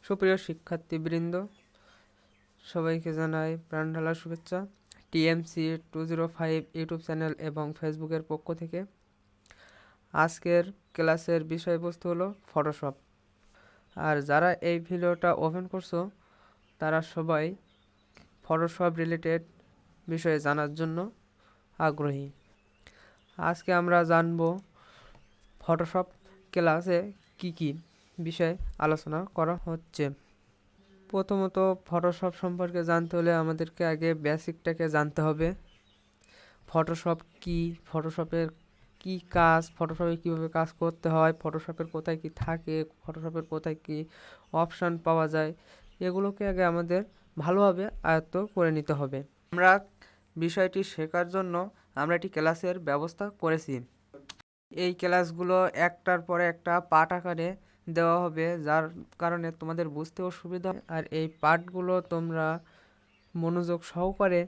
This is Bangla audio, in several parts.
সুপ্রিয় শিক্ষার্থীবৃন্দ, সবাইকে জানাই প্রাণঢালা শুভেচ্ছা। টিএমসি 205 ইউটিউব চ্যানেল এবং ফেসবুকের পক্ষ থেকে আজকের ক্লাসের বিষয়বস্তু হলো ফটোশপ। আর যারা এই ভিডিওটা ওপেন করছো তারা সবাই ফটোশপ রিলেটেড বিষয়ে জানার জন্য আগ্রহী। আজকে আমরা জানব ফটোশপ ক্লাসে কি কি বিষয়ে আলোচনা করা হচ্ছে। প্রথমত ফটোশপ সম্পর্কে জানতে হলে আমাদেরকে আগে বেসিকটাকে জানতে হবে। ফটোশপ কি, ফটোশপের কি কাজ, ফটোশপে কীভাবে কাজ করতে হয়, ফটোশপের কোথায় কি থাকে, ফটোশপের কোথায় কি অপশান পাওয়া যায়, এগুলোকে আগে আমাদের ভালোভাবে আয়ত্ত করে নিতে হবে। আমরা বিষয়টি শেখার জন্য আমরা একটি ক্লাসের ব্যবস্থা করেছি। এই ক্লাসগুলো একটার পরে একটা পার্ট আকারে দেওয়া হবে, যার কারণে তোমাদের বুঝতেও সুবিধা। আর এই পার্টগুলো তোমরা মনোযোগ সহকারে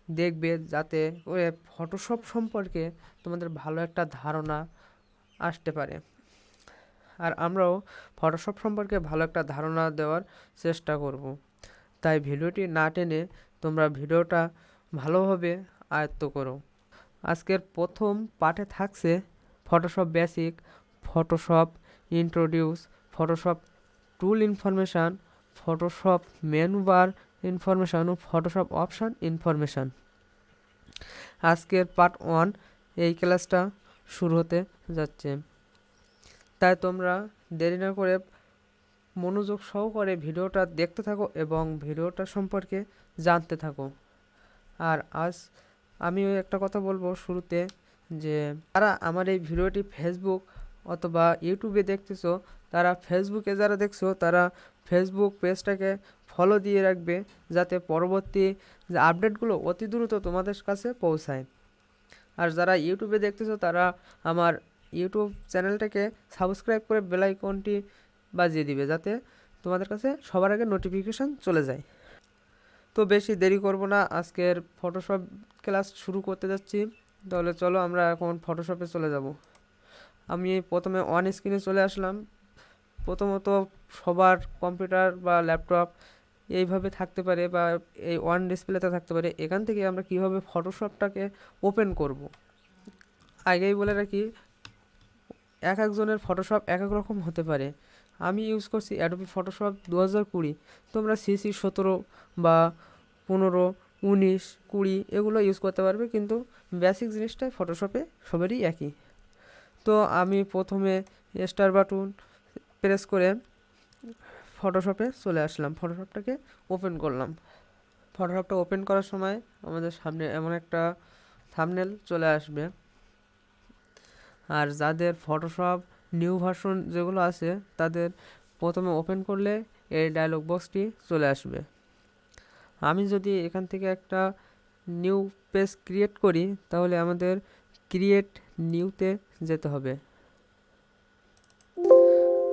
দেখবে, যাতে করে ফটোশপ সম্পর্কে তোমাদের ভালো একটা ধারণা আসতে পারে। আর আমরাও ফটোশপ সম্পর্কে ভালো একটা ধারণা দেওয়ার চেষ্টা করব। তাই ভিডিওটি না টেনে তোমরা ভিডিওটা ভালোভাবে আয়ত্ত করো। আজকের প্রথম পার্টে থাকছে Photoshop basic, Photoshop introduce, Photoshop tool information, Photoshop menu bar information ও ফটোশপ অপশান ইনফরমেশান। আজকের পার্ট 1 এই ক্লাসটা শুরু হতে যাচ্ছে, তাই তোমরা দেরি না করে মনোযোগ সহকারে ভিডিওটা দেখতে থাকো এবং ভিডিওটা সম্পর্কে জানতে থাকো। আর আজ আমিও একটা কথা বলবো শুরুতে, যে তারা আমার এই ভিডিওটি ফেসবুক অথবা ইউটিউবে দেখতেছো, তারা ফেসবুকে যারা দেখছো তারা ফেসবুক পেজটাকে ফলো দিয়ে রাখবে, যাতে পরবর্তী যে আপডেটগুলো অতি দ্রুত তোমাদের কাছে পৌঁছায়। আর যারা ইউটিউবে দেখতেছো তারা আমার ইউটিউব চ্যানেলটাকে সাবস্ক্রাইব করে বেল আইকনটি বাজিয়ে দিবে, যাতে তোমাদের কাছে সবার আগে নোটিফিকেশান চলে যায়। তো বেশি দেরি করব না, আজকের ফটোশপ ক্লাস শুরু করতে যাচ্ছি। তাহলে চলো আমরা এখন ফটোশপে চলে যাব। আমি প্রথমে অন স্ক্রিনে চলে আসলাম। প্রথমত সবার কম্পিউটার বা ল্যাপটপ এইভাবে থাকতে পারে বা এই অন ডিসপ্লেতে থাকতে পারে। এখান থেকে আমরা কিভাবে ফটোশপটাকে ওপেন করব, আগেই বলে রাখি, এক একজনের ফটোশপ এক এক রকম হতে পারে। আমি ইউজ করছি অ্যাডোবি ফটোশপ 2020। তোমরা CC 17 বা 15, 19, 20 এগুলো ইউজ করতে পারবে, কিন্তু বেসিক জিনিসটাই ফটোশপে সবারই একই। তো আমি প্রথমে স্টার বাটন প্রেস করে ফটোশপে চলে আসলাম, ফটোশপটাকে ওপেন করলাম। ফটোশপটা ওপেন করার সময় আমাদের সামনে এমন একটা থাম্বনেল চলে আসবে। আর যাদের ফটোশপ নিউ ভার্সন যেগুলো আছে তাদের প্রথমে ওপেন করলে এই ডায়লগ বক্সটি চলে আসবে। আমি যদি এখান থেকে একটা নিউ পেজ ক্রিয়েট করি, তাহলে আমাদের ক্রিয়েট নিউতে যেতে হবে।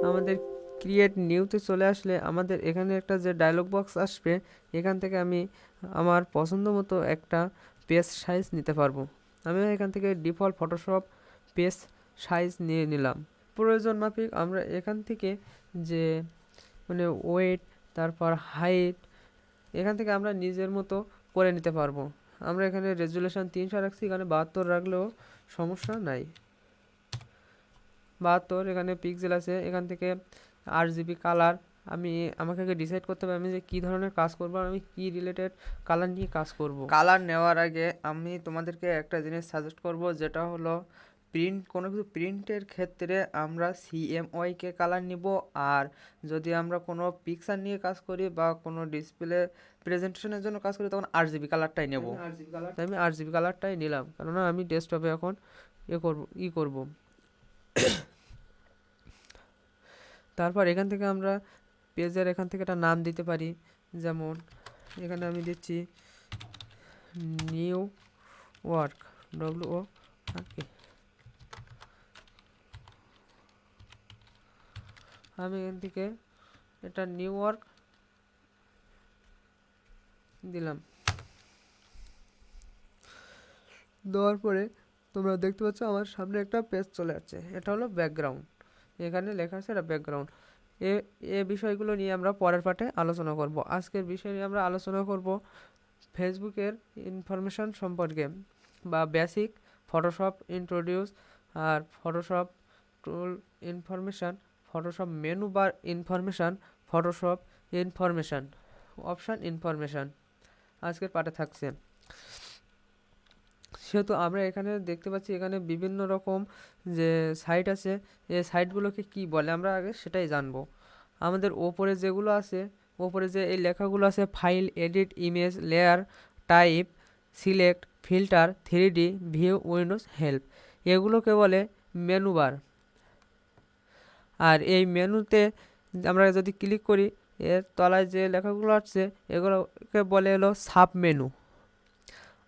আমাদের ক্রিয়েট নিউতে চলে আসলে আমাদের এখানে একটা যে ডায়লগ বক্স আসবে, এখান থেকে আমি আমার পছন্দ মতো একটা পেজ সাইজ নিতে পারবো। আমি এখান থেকে ডিফল্ট ফটোশপ পেজ সাইজ নিয়ে নিলাম। প্রয়োজন মাফিক আমরা এখান থেকে যে মানে ওয়েট, তারপর হাইট, এখান থেকে আমরা নিজের মতো করে নিতে পারবো। আমরা এখানে রেজুলেশন 300 রাখছি, এখানে 72 রাখলেও সমস্যা নাই। 72 এখানে পিক্সেল আছে। এখান থেকে RGB কালার আমাকে আগে ডিসাইড করতে হবে আমি যে কী ধরনের কাজ করবো, আমি কি রিলেটেড কালার নিয়ে কাজ করব। কালার নেওয়ার আগে আমি তোমাদেরকে একটা জিনিস সাজেস্ট করব, যেটা হলো কোনো কিছু প্রিন্টের ক্ষেত্রে আমরা CMYK কালার নিব। আর যদি আমরা কোনো পিকচার নিয়ে কাজ করি বা কোনো ডিসপ্লে প্রেজেন্টেশনের জন্য কাজ করি, তখন RGB কালারটাই নেব। আমি RGB কালারটাই নিলাম, কেননা আমি ডেস্কটপে এখন করব। তারপর এখান থেকে আমরা পেজের এখান থেকে একটা নাম দিতে পারি, যেমন এখানে আমি দিচ্ছি নিউ ওয়ার্ক, WORK। আমি এখান থেকে এটা নিউ ওয়ার্ক দিলাম। দেওয়ার পরে তোমরা দেখতে পাচ্ছ আমার সামনে একটা পেজ চলে আসছে। এটা হলো ব্যাকগ্রাউন্ড, এখানে লেখা আছে এটা ব্যাকগ্রাউন্ড। এ এ বিষয়গুলো নিয়ে আমরা পরের পার্টে আলোচনা করব। আজকের বিষয় নিয়ে আমরা আলোচনা করব ফেসবুকের ইনফরমেশন সম্পর্কে, বা বেসিক ফটোশপ ইন্ট্রোডিউস, আর Photoshop tool information, Photoshop menu bar information, Photoshop information, option information আজকের পার্টে থাকছে। সেহেতু আমরা এখানে দেখতে পাচ্ছি এখানে বিভিন্ন রকম যে সাইট আছে, এই সাইটগুলোকে কি বলে আমরা আগে সেটাই জানবো। আমাদের ওপরে যেগুলো আছে, ওপরে যে এই লেখাগুলো আছে, file, edit, image, layer, type, select, filter, 3D, view, Windows, help, এগুলোকে বলে মেনু বার। আর এই মেনুতে আমরা যদি ক্লিক করি, এর তলায় যে লেখাগুলো আছে এগুলোকে বলে হলো সাব মেনু।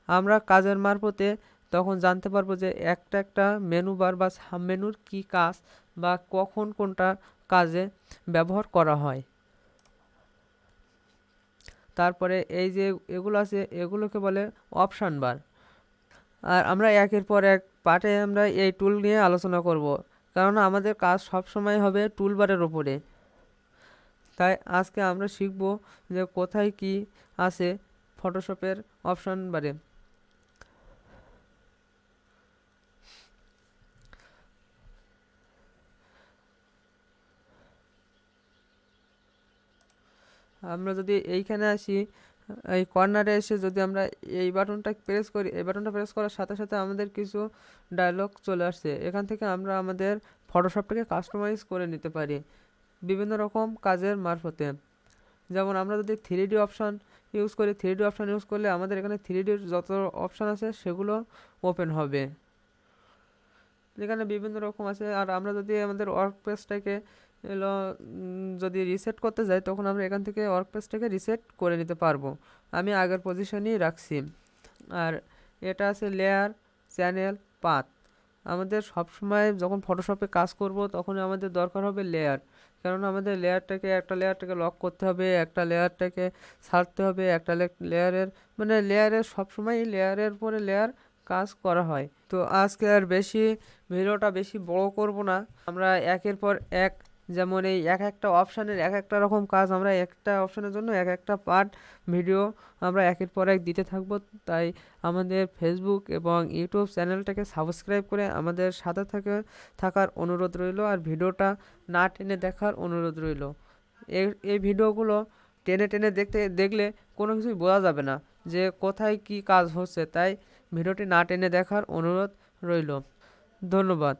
আমরা কাজের মারফতে তখন জানতে পারবো যে একটা একটা মেনু বার বা সাব মেনুর কী কাজ বা কখন কোনটা কাজে ব্যবহার করা হয়। তারপরে এই যে এগুলো আছে এগুলোকে বলে অপশান বার। আর আমরা একের পর এক পার্টে আমরা এই টুল নিয়ে আলোচনা করব, কারণ আমাদের কাজ সব সময় হবে টুলবারের ওপরে। তাই আজকে আমরা শিখব যে কোথায় কি আছে ফটোশপের অপশান বারে। আমরা যদি এইখানে আসি, এই কর্নারে এসে যদি আমরা এই বাটনটা প্রেস করি, এই বাটনটা প্রেস করার সাথে সাথে আমাদের কিছু ডায়লগ চলে আসছে। এখান থেকে আমরা আমাদের ফটোশপটাকে কাস্টমাইজ করে নিতে পারি বিভিন্ন রকম কাজের মারফতে। যেমন আমরা যদি 3D অপশান ইউজ করি, 3D অপশান ইউজ করলে আমাদের এখানে 3Dর যত অপশান আছে সেগুলো ওপেন হবে। এখানে বিভিন্ন রকম আছে। আর আমরা যদি আমাদের ওয়ার্ক পেজটাকে এলো যদি রিসেট করতে যাই, তখন আমরা এখান থেকে ওয়ার্ক পেজটাকে রিসেট করে নিতে পারবো। আমি আগের পজিশনেই রাখছি। আর এটা আছে লেয়ার, চ্যানেল, পাথ। আমাদের সবসময় যখন ফটোশপে কাজ করব তখন আমাদের দরকার হবে লেয়ার, কারণ আমাদের একটা লেয়ারটাকে লক করতে হবে, একটা লেয়ারটাকে ছাড়তে হবে, একটা লেয়ারের মানে লেয়ারের সবসময় লেয়ারের পরে লেয়ার কাজ করা হয়। তো আজকে আর ভিডিওটা বেশি বড় করব না। আমরা একের পর এক, যেমন এই এক একটা অপশানের এক একটা রকম কাজ, আমরা একটা অপশানের জন্য এক একটা পার্ট ভিডিও আমরা একের পর এক দিতে থাকবো। তাই আমাদের ফেসবুক এবং ইউটিউব চ্যানেলটাকে সাবস্ক্রাইব করে আমাদের সাথে থাকার অনুরোধ রইল, আর ভিডিওটা না টেনে দেখার অনুরোধ রইল। এই ভিডিওগুলো টেনে টেনে দেখলে কোনো কিছুই বোঝা যাবে না যে কোথায় কি কাজ হচ্ছে। তাই ভিডিওটি না টেনে দেখার অনুরোধ রইল। ধন্যবাদ।